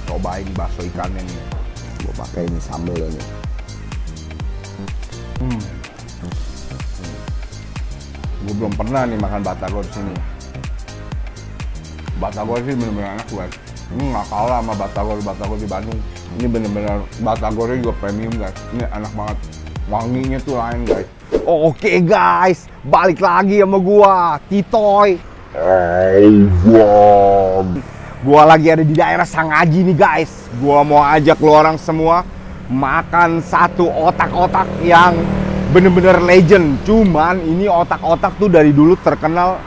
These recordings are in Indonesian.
cobain bakso ikannya nih. Gue pakai ini sambelnya nih. Gue belum pernah nih makan batagor di sini. Batagor sih bener-bener enak guys. Ini nggak kalah sama batagor di Bandung. Ini bener-bener batagornya juga premium guys. Ini enak banget. Wanginya tuh lain guys. Oke guys, balik lagi sama gua, Titoy. Gua lagi ada di daerah Sangaji nih guys. Gua mau ajak lo orang semua makan satu otak-otak yang bener-bener legend. Cuman ini otak-otak tuh dari dulu terkenal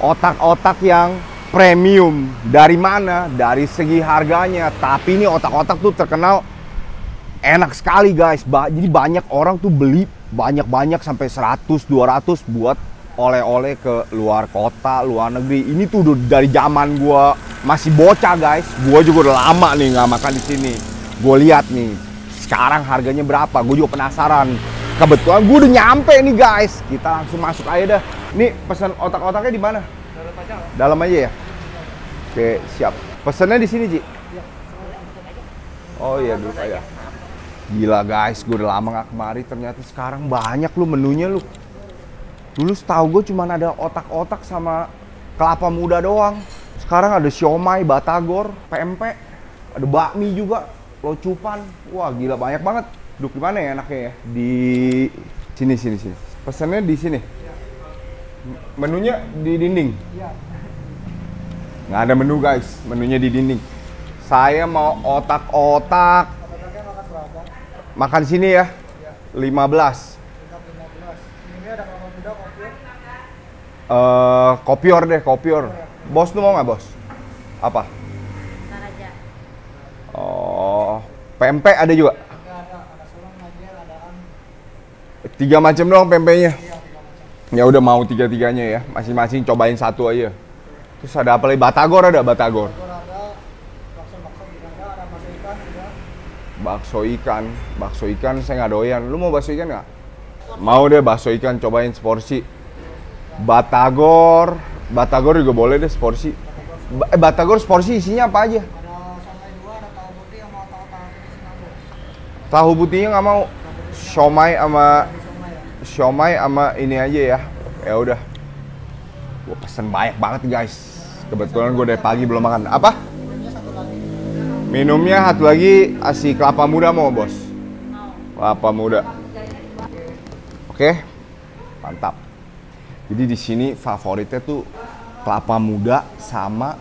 otak-otak yang premium. Dari mana? Dari segi harganya. Tapi ini otak-otak tuh terkenal enak sekali guys. Jadi banyak orang tuh beli banyak-banyak sampai 100-200 buat oleh-oleh ke luar kota, luar negeri. Ini tuh dari zaman gua masih bocah guys. Gua juga udah lama nih nggak makan di sini. Gua lihat nih sekarang harganya berapa. Gue juga penasaran. Kebetulan gue udah nyampe nih guys. Kita langsung masuk aja dah. Nih pesan otak-otaknya di mana? Dalam aja ya. Oke siap. Pesannya di sini Ci. Oh iya dulu aja. Gila guys, gue udah lama gak kemari, ternyata sekarang banyak lu menunya lu. Dulu setahu gue cuma ada otak-otak sama kelapa muda doang. Sekarang ada siomay, batagor, pempek, ada bakmi juga, locupan. Wah gila banyak banget. Duduk di mana ya enaknya ya? Di sini. Pesannya di sini. Menunya di dinding. Nggak ada menu guys, menunya di dinding. Saya mau otak-otak. Makan sini ya, 15. Ini ada kelapa muda, kopior. Kopior deh, kopior. Bos tuh mau nggak bos? Apa? Ntar aja. Oh, pempek ada juga? Ada solong, ngajian, adaan. 3 macam doang pempeknya? Iya, 3 macam. Ya udah mau 3-3-nya ya, masing-masing cobain satu aja. Terus ada apa lagi? Batagor ada, batagor? Ada, bakso juga ada bakso ikan juga. Bakso ikan saya nggak doyan. Lu mau bakso ikan nggak? Mau deh bakso ikan, cobain seporsi. Batagor juga boleh deh seporsi. Batagor seporsi isinya apa aja? Ada somai 2, ada tahu putih sama otak-otak sinambung. Tahu putihnya nggak mau. Siomay sama ini aja ya. Ya udah. Gue pesen banyak banget guys. Kebetulan gue dari pagi belum makan. Apa? Minumnya satu lagi. Minumnya satu lagi asi kelapa muda mau bos? Kelapa muda. Oke, mantap. Jadi di sini favoritnya tuh kelapa muda sama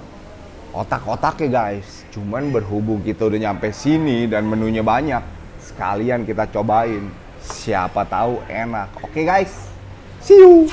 otak-otaknya guys. Cuman berhubung kita udah nyampe sini dan menunya banyak, sekalian kita cobain. Siapa tahu enak. Oke guys, see you.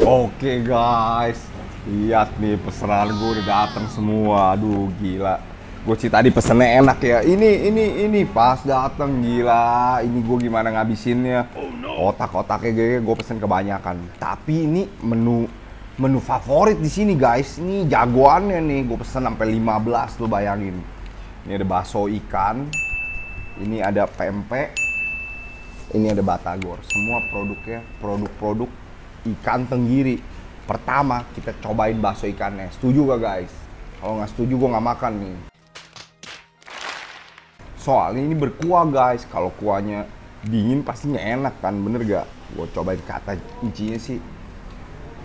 Oke guys, lihat nih pesanan gue udah datang semua. Aduh gila, gue sih tadi pesennya enak ya. Ini pas datang gila. Ini gue gimana ngabisinnya? Otak-otaknya gue pesen kebanyakan. Tapi ini menu favorit di sini guys. Ini jagoannya nih. Gue pesen sampai 15 lo bayangin. Ini ada bakso ikan. Ini ada pempek. Ini ada batagor. Semua produknya produk ikan tenggiri. Pertama kita cobain bakso ikannya. Setuju gak guys? Kalau nggak setuju gue nggak makan nih. Soalnya ini berkuah guys. Kalau kuahnya dingin pastinya enak kan, bener gak? Gue cobain kata incinya sih.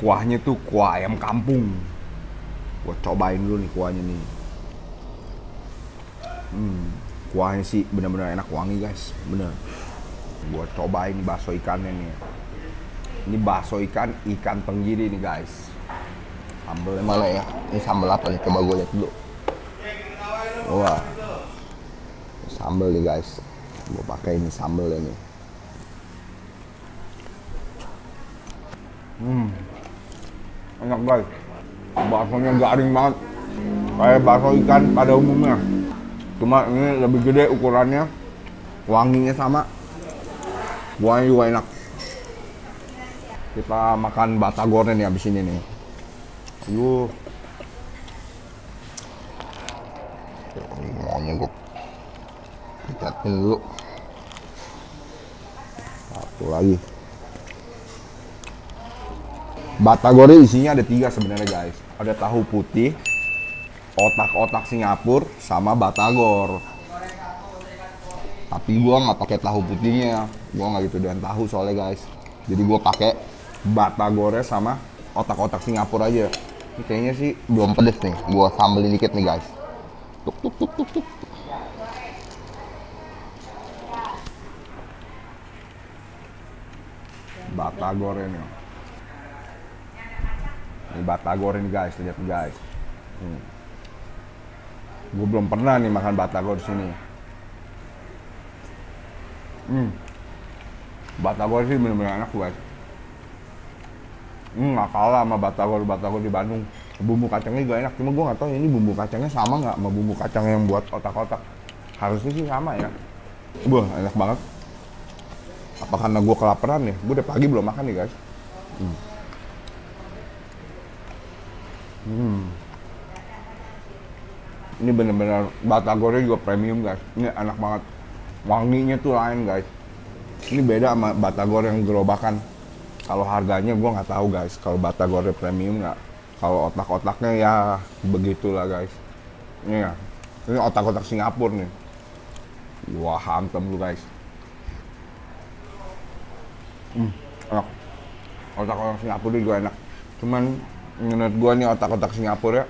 Kuahnya tuh kuah ayam kampung. Gue cobain dulu nih kuahnya nih. Kuahnya sih bener-bener enak, wangi guys, bener. Gue cobain bakso ikannya nih. Ini bakso ikan tenggiri nih guys. Sambelnya mana ya? Ini sambel apa nih? Coba gue lihat dulu. Wah, sambel nih guys. Gue pakai ini sambelnya nih. Enak guys. Baksonya garing banget. Kayak bakso ikan pada umumnya. Cuma ini lebih gede ukurannya. Wanginya sama. Kuahnya juga enak. Kita makan batagornya nih abis ini nih. Ini maunya gue liatin dulu. Satu lagi. Batagor isinya ada 3 sebenarnya guys. Ada tahu putih, otak-otak Singapura, sama batagor. Tapi gua nggak pakai tahu putihnya, gua nggak gitu dan tahu soalnya guys. Jadi gua pakai batagornya sama otak-otak Singapura aja. Ini kayaknya sih belum pedes nih. Gua sambelin dikit nih guys. Tuk tuk tuk tuk tuk. Batagor ini. Ini batagor ini guys, lihat guys. Gue belum pernah nih makan batagor di sini. Batagor sih bener-bener enak guys. Nggak kalah sama batagor di Bandung. Bumbu kacangnya juga enak, cuma gue nggak tahu ini bumbu kacangnya sama nggak sama bumbu kacang yang buat otak-otak. Harusnya sih sama ya. Wah, enak banget. Apa karena gue kelaparan nih? Gue udah pagi belum makan nih guys. Ini bener-bener batagornya juga premium guys. Ini enak banget. Wanginya tuh lain guys. Ini beda sama batagor yang gerobakan. Kalau harganya gue nggak tahu guys. Kalau batagornya premium nggak. Kalau otak-otaknya ya begitulah guys. Ini ya. Ini otak-otak Singapura nih. Wah, hantem lu guys. Enak. Otak-otak Singapura juga enak. Cuman menurut gua nih otak-otak Singapura ya,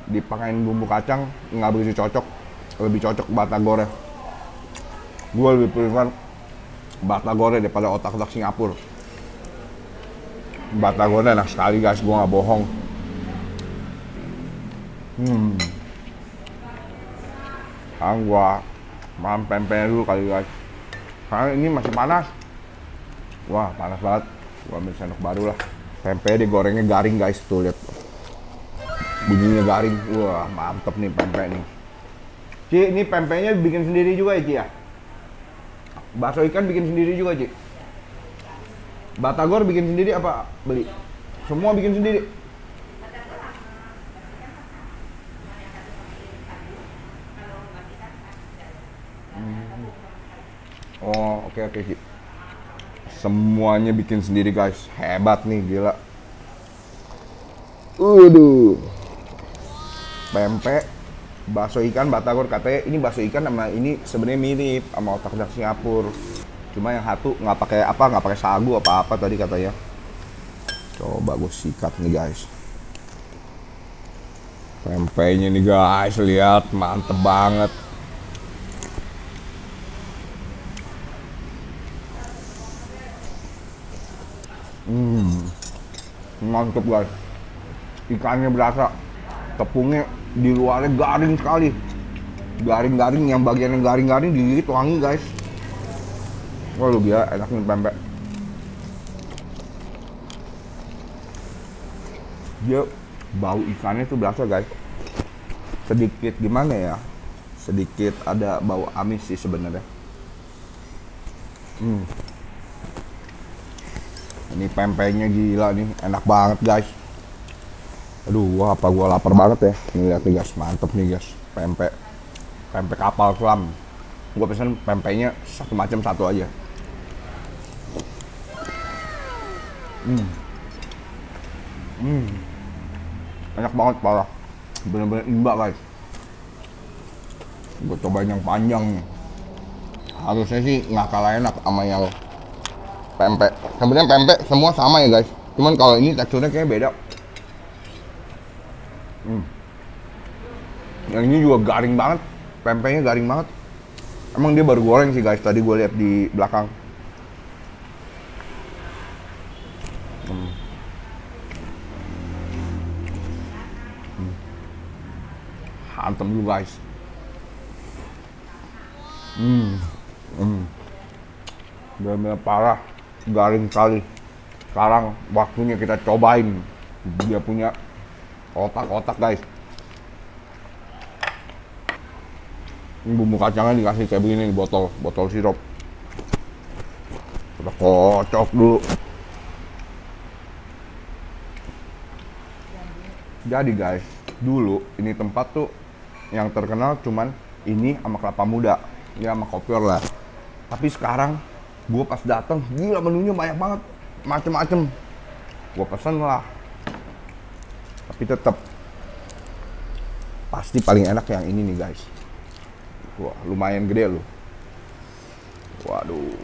dipakein bumbu kacang nggak begitu cocok. Lebih cocok batagornya. Gua lebih prefer batagornya daripada otak-otak Singapura. Batagornya enak sekali guys, gua nggak bohong. Sekarang gua makan pempeknya dulu kali guys. Karena ini masih panas. Wah, panas banget. Gua ambil sendok baru lah. Pempek digorengnya garing guys, tuh lihat. Bunyinya garing. Wah, mantep nih pempek nih. Ci, ini pempeknya bikin sendiri juga ya, Ci ya? Bakso ikan bikin sendiri juga, Ci? Batagor bikin sendiri apa beli? Semua bikin sendiri? Oh, oke, Ci. Semuanya bikin sendiri guys, hebat nih, gila. Pempek, bakso ikan, batagor, katanya ini bakso ikan sama ini sebenarnya mirip sama otak-otak Singapura. Cuma yang satu nggak pakai sagu apa tadi katanya. Coba gue sikat nih guys. Pempeknya nih guys, lihat mantep banget. Mantep guys. Ikannya berasa, tepungnya di luarnya garing sekali. Garing-garing, yang bagian yang garing-garing digigit wangi guys. Wah, lu gila, enak nih pempek. Dia bau ikannya tuh berasa guys. Sedikit gimana ya? Sedikit ada bau amis sih sebenarnya. Ini pempeknya gila nih, enak banget guys. Aduh, apa gua lapar banget ya. Ini lihat nih guys, mantep nih guys. Pempek kapal selam. Gua pesen pempeknya satu macam satu aja. Enak banget parah. Bener-bener imba guys. Gua cobain yang panjang nih. Harusnya sih nggak kalah enak sama yang pempek. Sebenarnya pempek semua sama ya guys. Cuman kalau ini teksturnya kayaknya beda. Yang ini juga garing banget. Pempeknya garing banget. Emang dia baru goreng sih guys. Tadi gue lihat di belakang. Hantem dulu guys. Bener-bener parah, garing sekali. Sekarang waktunya kita cobain. Dia punya otak-otak guys. Ini bumbu kacangnya dikasih kayak begini nih, botol sirup. Kita kocok dulu. Jadi guys, dulu ini tempat tuh yang terkenal cuman ini sama kelapa muda, ya sama kopior lah. Tapi sekarang gue pas dateng, gila menunya banyak banget, macem-macem. Gue pesen lah. Tapi tetap pasti paling enak yang ini nih guys. Wah, lumayan gede loh. Waduh.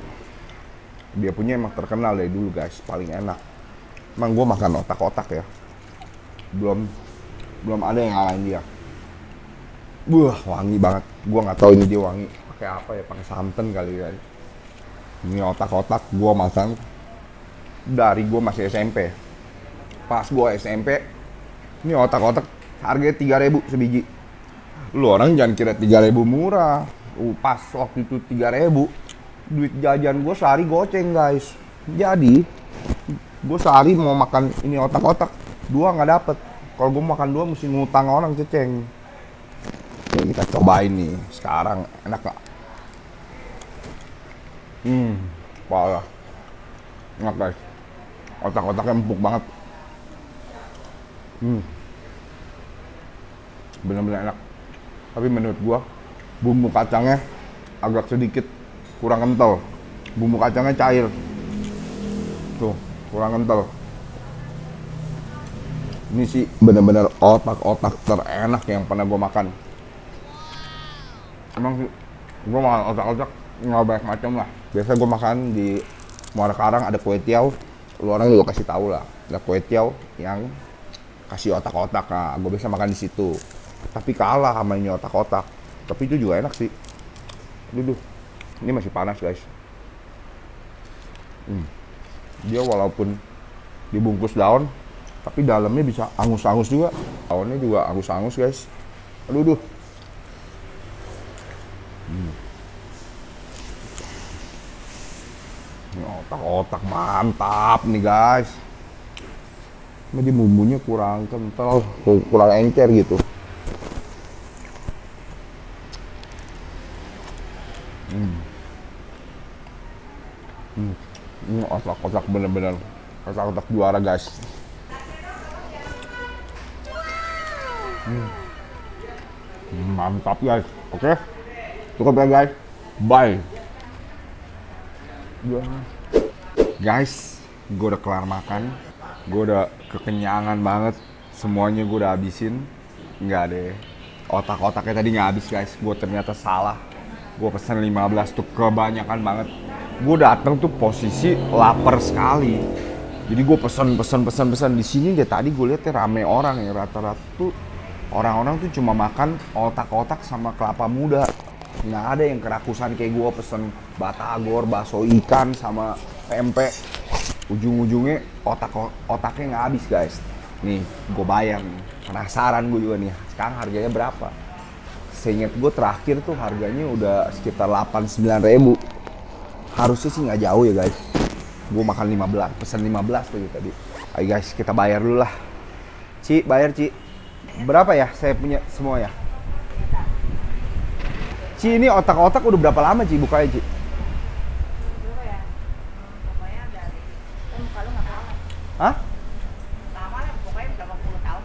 Dia punya emang terkenal dari dulu guys, paling enak. Emang gue makan otak-otak ya. Belum ada yang ngalahin dia. Wah, wangi banget. Gue nggak tahu ini dia wangi pakai apa ya, pakai santan kali guys. Ini otak-otak gue makan dari gue masih SMP. Pas gue SMP, ini otak-otak harganya 3.000 sebiji. Lu orang jangan kira 3.000 murah. Pas waktu itu 3.000, duit jajan gue sehari goceng guys. Jadi gue sehari mau makan ini otak-otak 2 nggak dapet. Kalau gue makan 2 mesti ngutang orang ceceng. Ya, kita cobain nih sekarang, enak gak? Parah. Enak guys. Otak-otaknya empuk banget. Bener-bener enak. Tapi menurut gua bumbu kacangnya agak sedikit kurang kental. Bumbu kacangnya cair. Tuh, kurang kental. Ini sih bener-bener otak-otak terenak yang pernah gua makan. Emang sih, gua makan otak-otak nggak banyak macam lah. Biasa gua makan di Muara Karang ada kue tiaw. Lu orang juga kasih tahu lah, ada kue tiaw yang kasih otak-otak. Nah, gue bisa makan di situ. Tapi kalah sama ini otak-otak. Tapi itu juga enak sih. Duh, ini masih panas guys. Dia walaupun dibungkus daun, tapi dalamnya bisa angus-angus juga. Daunnya juga angus-angus guys. Aduh. Ini otak-otak mantap nih guys. Jadi bumbunya kurang kental, kurang encer gitu. Ini otak-otak bener-bener otak-otak juara guys. Mantap guys. Oke, cukup ya guys. Bye. Guys, gue udah kelar makan. Gue udah kekenyangan banget. Semuanya gue udah habisin. Enggak deh, otak-otaknya tadi nggak habis guys. Gue ternyata salah. Gue pesen 15 tuh kebanyakan banget. Gue datang tuh posisi lapar sekali. Jadi gue pesen di sini deh. Tadi gue lihat rame orang ya, rata-rata tuh orang-orang tuh cuma makan otak-otak sama kelapa muda. Nggak ada yang kerakusan kayak gue pesen batagor, bakso ikan sama pempek. Ujung-ujungnya otaknya nggak habis guys. Nih, gue bayar nih. Penasaran gue juga nih. Sekarang harganya berapa? Seingat gue terakhir tuh harganya udah sekitar 8-9 ribu. Harusnya sih nggak jauh ya guys. Gue makan 15, pesen 15 tadi. Ayo guys, kita bayar dulu lah. Ci, bayar Ci. Berapa ya saya punya semua ya? Ci, ini otak-otak udah berapa lama Ci bukanya Ci? Hah? Lama lah, pokoknya berapa puluh tahun.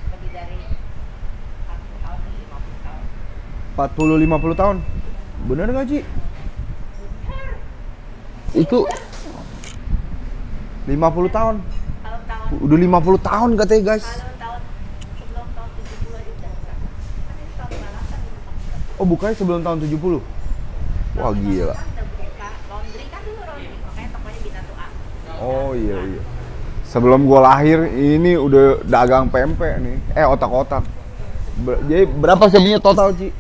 Lebih dari 40 tahun, 50 tahun. 40-50 tahun? Bener nggak Ci? Itu 50 tahun? Kalau tahun, Udah 50 tahun katanya guys. kalau tahun sebelum tahun 70 aja udah enggak. Kan ini tahun balasan di rumah. Oh, bukanya sebelum tahun 70? Wah gila. Kan udah buka laundry kan dulu laundry, makanya tokonya Bina Tua. Oh iya. Sebelum gua lahir ini udah dagang pempek nih. Otak-otak. Jadi berapa sebenarnya total Ci?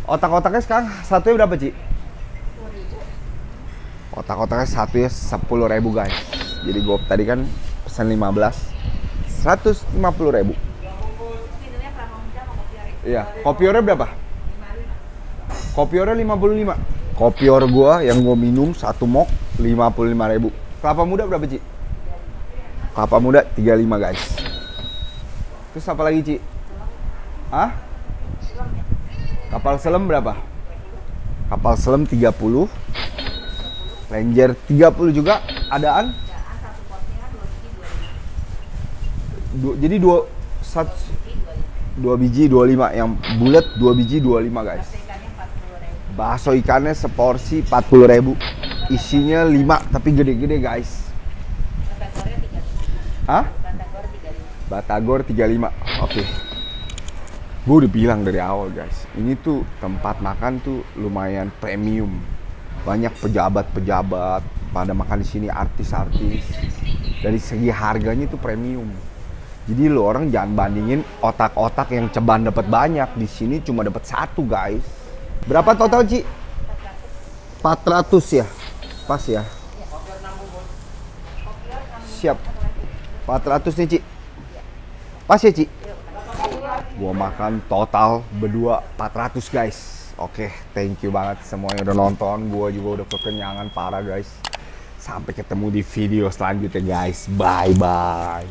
Otak-otaknya sekarang satunya berapa Ci? 10.000. Otak-otaknya satunya 10.000 guys. Jadi gua tadi kan pesan 15, 150.000. Minumnya Pramudia sama kopi hari. Iya. Kopiornya berapa? Kopiornya 55. Kopior gua yang gua minum satu mok 55.000. Kelapa muda berapa Ci? Kelapa muda 35 guys. Terus apa lagi Ci? Hah? Kapal selam berapa? Kapal selam 30. Ranger 30 juga adaan. Satu porsinya 2 biji 2.000. Jadi dua satu 2 biji 25, yang bulat 2 biji 25 guys. Bakso ikannya 40.000. Bakso ikannya seporsi 40.000. Isinya 5 tapi gede-gede guys. Batagornya 35. Hah? Batagor 35. Batagor 35. Oke. Gue udah bilang dari awal guys, ini tuh tempat makan tuh lumayan premium. Banyak pejabat-pejabat pada makan di sini, artis-artis. Dari segi harganya tuh premium. Jadi lo orang jangan bandingin otak-otak yang ceban dapat banyak, di sini cuma dapat 1 guys. Berapa total Ci? 400 ya? Pas ya? Siap. 400 nih Ci. Pas ya Ci? Gua makan total berdua 400 guys. Oke, thank you banget semuanya udah nonton. Gua juga udah kekenyangan parah guys. Sampai ketemu di video selanjutnya guys. Bye bye.